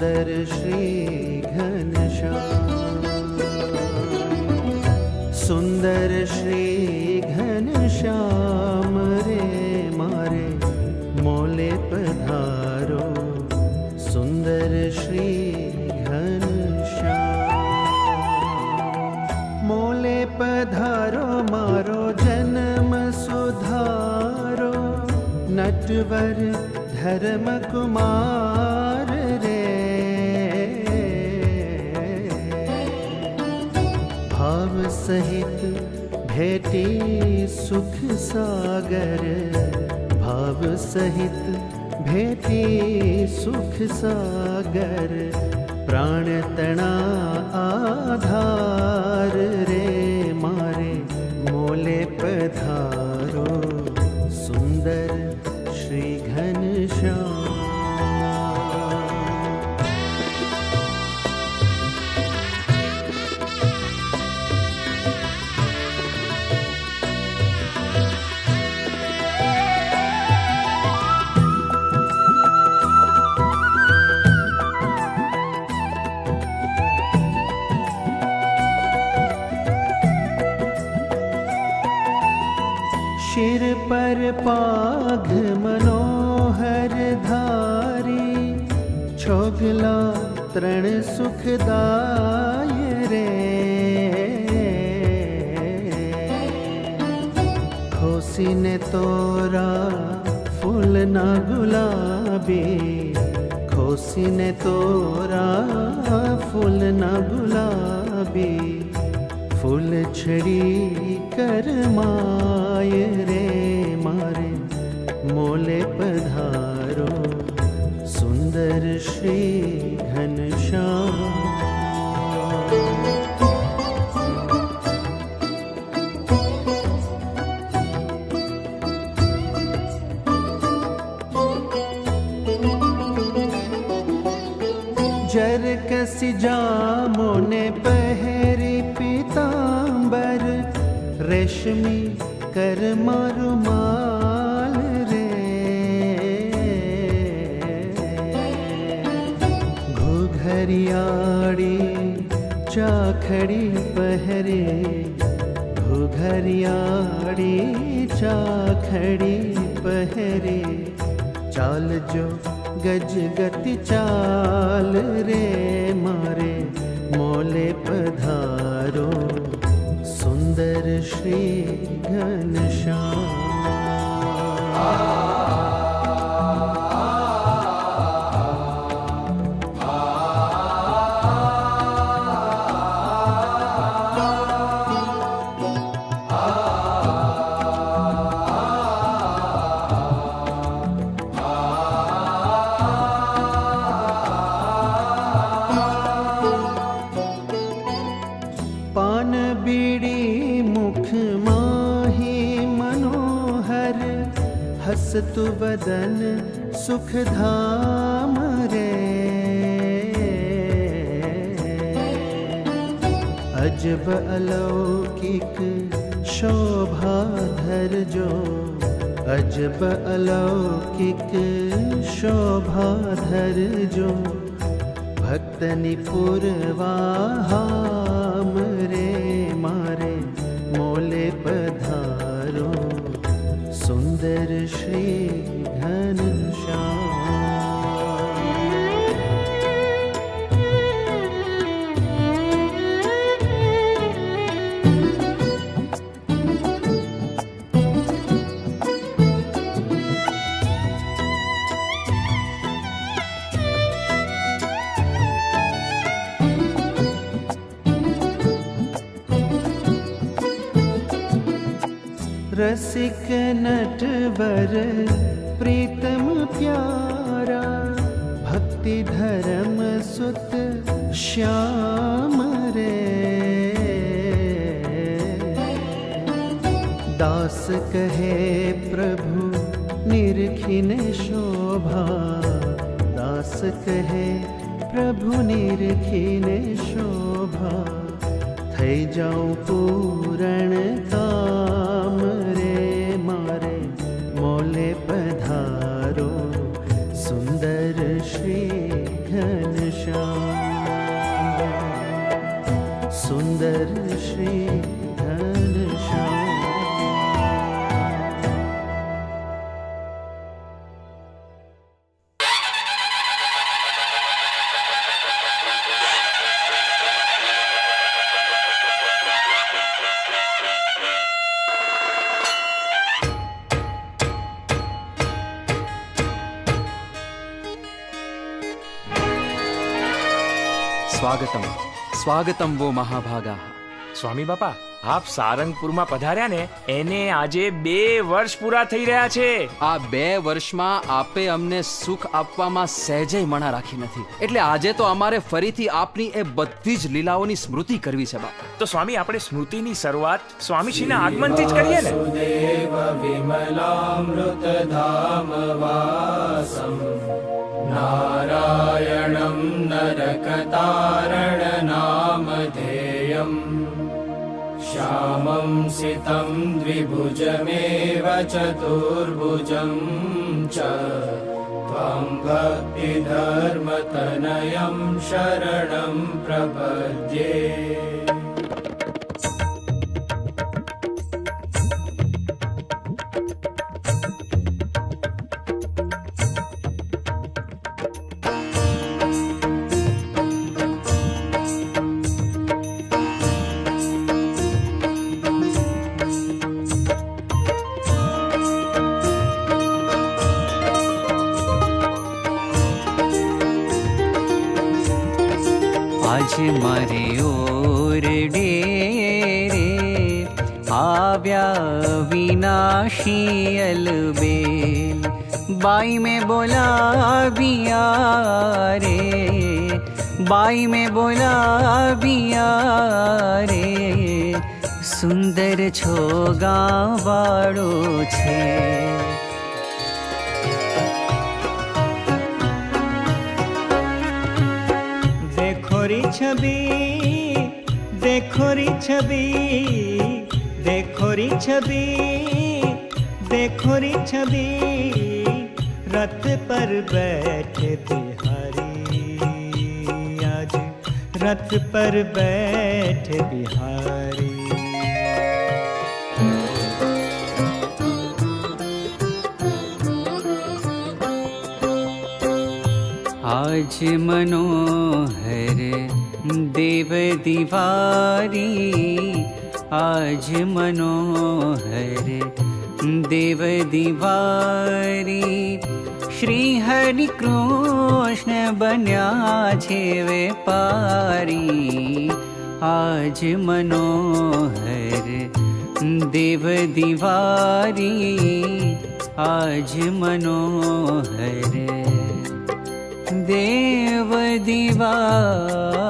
सुंदर श्री घनश्याम, सुंदर श्री घनश्याम रे मारे मोले पधारो, सुंदर श्री घनश्याम। मोले पधारो मारो जन्म सुधारो, नटवर धर्म कुमार रे। भाव सहित भेटी सुख सागर, भाव सहित भेटी सुख सागर, प्राण तना आधार रे मारे मोले पधारो, सुंदर श्री घनश्याम। शिर पर पाघ मनोहर धारी, छोगला तृण सुखदाय रे। खोसी ने तोरा फूल ना गुलाबी, खोसी ने तोरा फूल ना गुलाबी, फूल छड़ी कर माय रे मारे मोले पधारो, सुंदर श्री घनश्याम। जर कसी जामो ने पहरी पीतांबर, रेशमी कर मारुमाल रे। घुघरियाड़ी चाखड़ी पहरे, घुघरियाड़ी चाखड़ी पहरे, चाल जो गज गति चाल रे मारे मोले पधारो, सुंदर श्री घनश्याम। पान बीड़ी मुख माही मनोहर, हसतु बदन सुख धाम रे। अजब अलौकिक शोभा धर जो, अजब अलौकिक शोभा धर जो, भक्तनि पुरवाहाम रे मारे मोले पधारो, सुंदर श्री घनश्याम। रसिक नटवर प्रीतम प्यारा, भक्ति धर्म सुत श्याम रे। दास कहे प्रभु निरखिन शोभा, दास कहे प्रभु निरखिन शोभा, थई जाऊं पूरण काम रे मारे मोले पधारो, सुंदर श्री घनश्याम। श्याम, सुंदर श्री घनश्याम। સ્વાગતમ સ્વાગતમ વો મહાભાગા. સ્વામી બાપા, આપ સારંગપુરમાં પધાર્યા ને એને આજે 2 વર્ષ પૂરા થઈ રહ્યા છે. આ 2 વર્ષમાં આપે અમને સુખ આપવામાં સહેજે મણા રાખી નથી, એટલે આજે તો અમારે ફરીથી આપની એ બધી જ લીલાઓની સ્મૃતિ કરવી છે બાપા. તો સ્વામી, આપણે સ્મૃતિની શરૂઆત સ્વામીશ્રીના આગમનથી જ કરીએ ને. વાસુદેવ વિમલામૃતધામ વાસમ નારાયણં નરકતારણ નામધેયં શ્યામં સિतं દ્વિભુજમેવ ચતુર્ભુજં ચ ત્વં ભક્તિધર્મતનયં શરણં પ્રપદ્યે. आज मारे ओरडे रे आव्या विनाशी अलबेल, बाई में बोलाविया रे, बाई में बोलाविया रे, सुंदर छोगा वाળો છે. छवि देखो री छवि, देखो री छवि, देखो री छवि, रथ पर बैठे बिहारी, आज रथ पर बैठे बिहारी. आज मनोहर देव दिवारी, आज मनोहर देव दिवारी, श्री हरि कृष्ण बन्या छे वेपारी. आज मनोहर देव दिवारी, आज मनोहर देव दिवारी.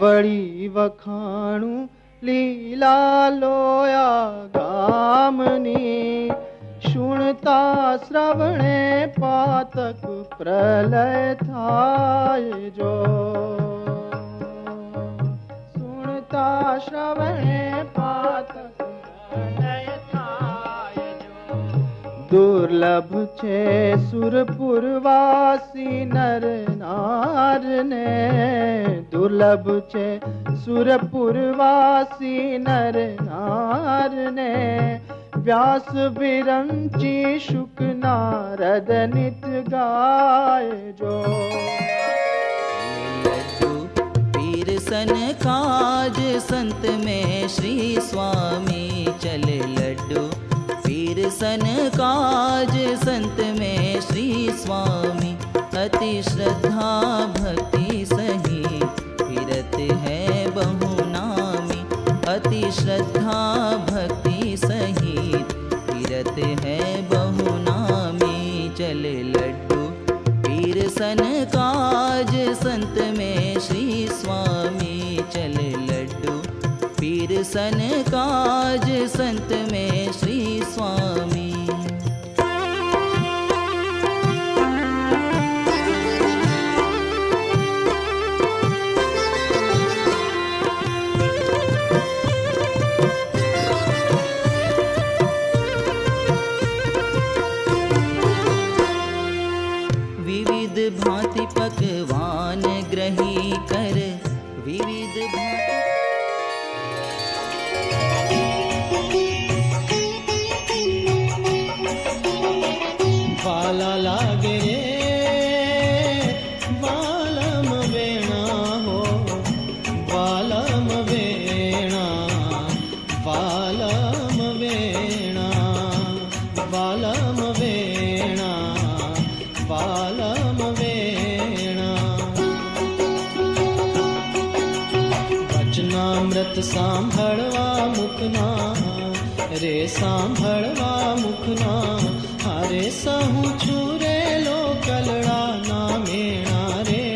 વળી વખાણું લીલા લોયા ગામની, શુણતા શ્રવણે પાતક પ્રલય થાય જો, શુણતા શ્રવણે પાતક પ્રલય થાય જો. દુર્લભ છે સુરપુરવાસી નર નારને, દુર્લભ છે સુરપુરવાસી નર નારને, વ્યાસ વિરંચી શુક નારદ નિત ગાય જો. पीर सन काज संत में श्री स्वामी चले लड्डू, पीर सन काज संत में श्री स्वामी, अति श्रद्धा भक्ति सही फिरत है बहु नामी, अति श्रद्धा भक्ति सहित फिरत है बहु नामी. चले लड्डू पीर सन का काज संत में श्री स्वामी चले लड्डू पीर सन काज संत में श्री स्वामी। विविध भांति पकवान ग्रही कर विविध भांति वाला लागे रे वालम वेणा हो वालम वेणा वालम वेणा वालम वेणा वालम वेणा। वचनामृत सांभळवा मुखना रे सांभळवा मुखना हारे सहु छुरे लो कलड़ा ना मेणा रे।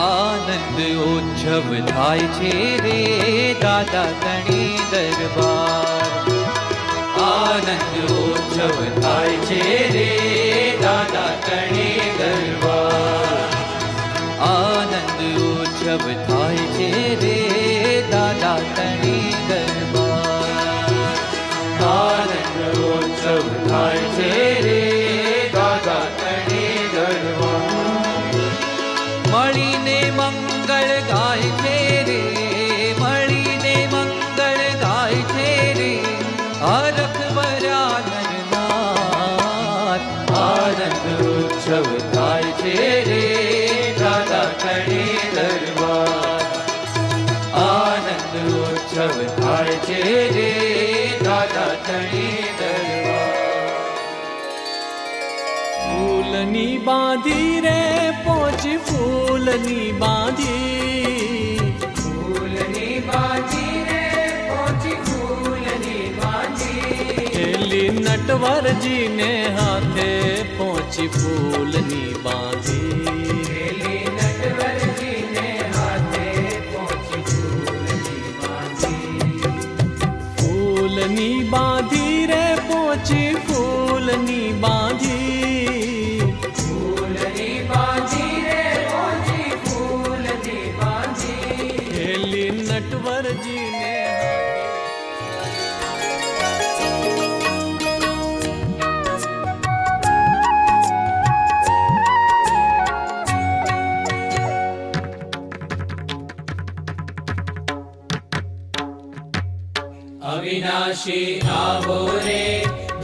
આનંદ ઉત્સવ થાય છે રે દાદા તણી દરબાર। આનંદ ઉત્સવ થાય છે રે દાદા તણી દરબાર। આનંદ ઉત્સવ થાય છે રે દાદા તણી દરબાર। આનંદ ઉત્સવ થાય છે રે દાદા તણી દરબાર। મળીને મંગળ ગાય છે રે મળીને મંગળ ગાય છે રે હરખ વરાનર નાથ। આનંદ ઉત્સવ થાય છે રે દાદા તણી દરબાર। આનંદ ઉત્સવ થાય છે રે દાદા તણી દરબાર। ફૂલની બાંધી રે પોચી ફૂલની બાંધી ફૂલની બાંધી રે પોચી ફૂલની બાંધી હેલી નટવરજીને હાથે પોચી ફૂલની બાંધી હેલી નટવરજીને હાથે પોચી ફૂલની બાંધી ફૂલની બાંધી રે પોચી ફૂલની બાંધી નટવરજીને अविनाशी आवो रे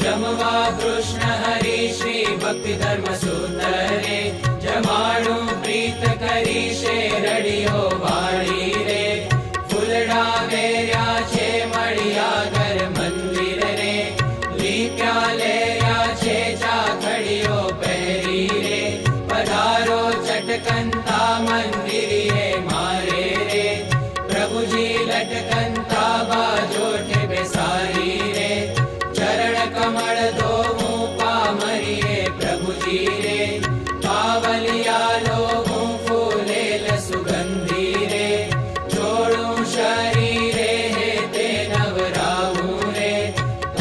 जमवा कृष्ण हरि श्री भक्ति धर्म सुंदरे जमाणु प्रीत करी शे रडियो वाड़ी रे फूलड़ा वेर्या छे मड़िया घर मंदिर रे લીપ્યા લેર્યા છે ચાખડીઓ પહેરી રે પધારો ચટકંતા મંદિરે મારે રે પ્રભુજી લટકંતા બાજોઠે બેસારી રે ચરણ કમળ ધોવું પામરીએ પ્રભુજી રે પાવલિયા લોગું ફૂલેલ સુગંધી રે જોડું શરીરે હે તે નવરાવું રે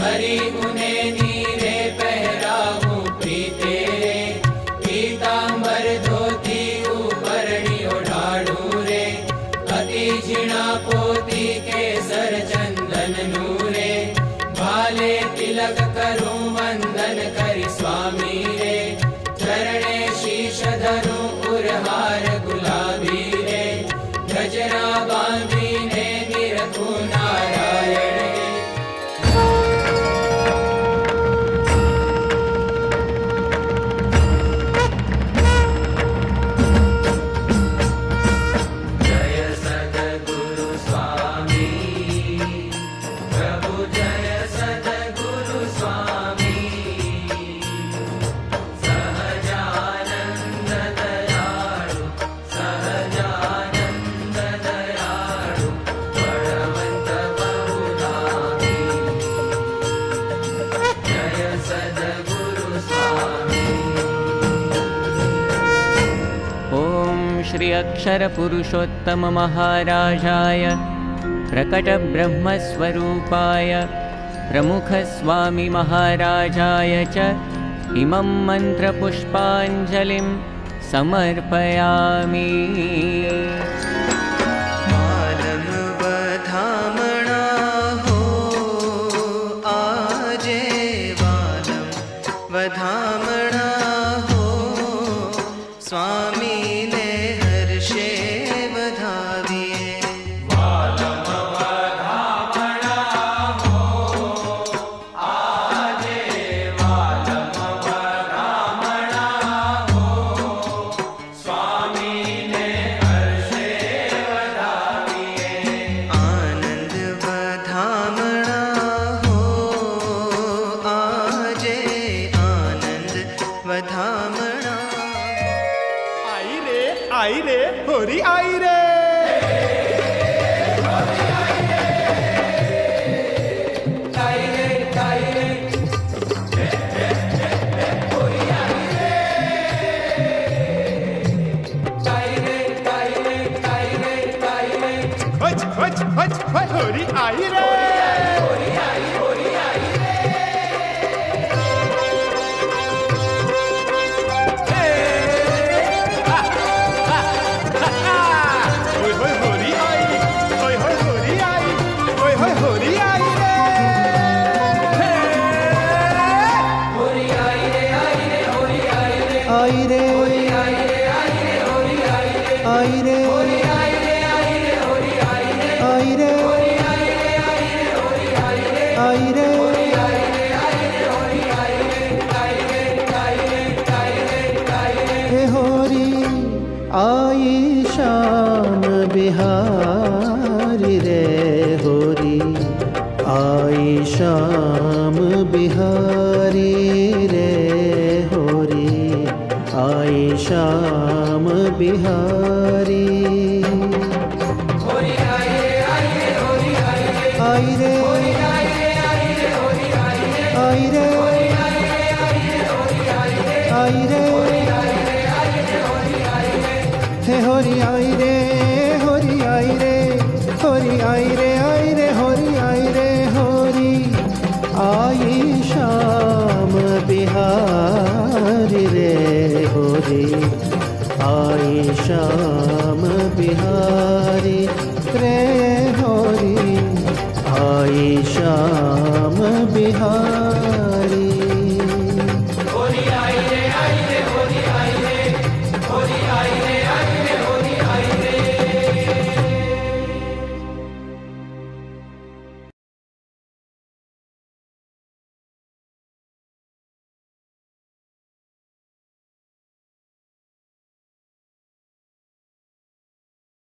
હરી ગુને નીરે પહેરાવું પ્રીતે રે પીતાંબર ધોતી ઉપર श्री अक्षर पुरुषोत्तम महाराजाय प्रकट ब्रह्मस्वरूपाय प्रमुख स्वामी महाराजाय च इमं मन्त्रपुष्पाञ्जलिं समर्पयामि। वालं वधामणा हो आजे वालं वधामणा हो स्वामी ने हर्षे वधाविये। आनंद वधामणा हो आजे आनंद वधामणा। आई रे होरी आई रे। होरी आई रे। आई रे आई रे आई रे आई रे। हे होरी आई शाम बिहारी रे होरी आई शाम बिहारी रे होरी आई शाम बिहारी। आई रे आई रे आई रे। हे होरी आई रे होरी आई रे होरी आई रे होरी आई रे होरी आई शाम बिहारी रे होरी आई शाम बिहारी रे होरी आई शाम बिहारी।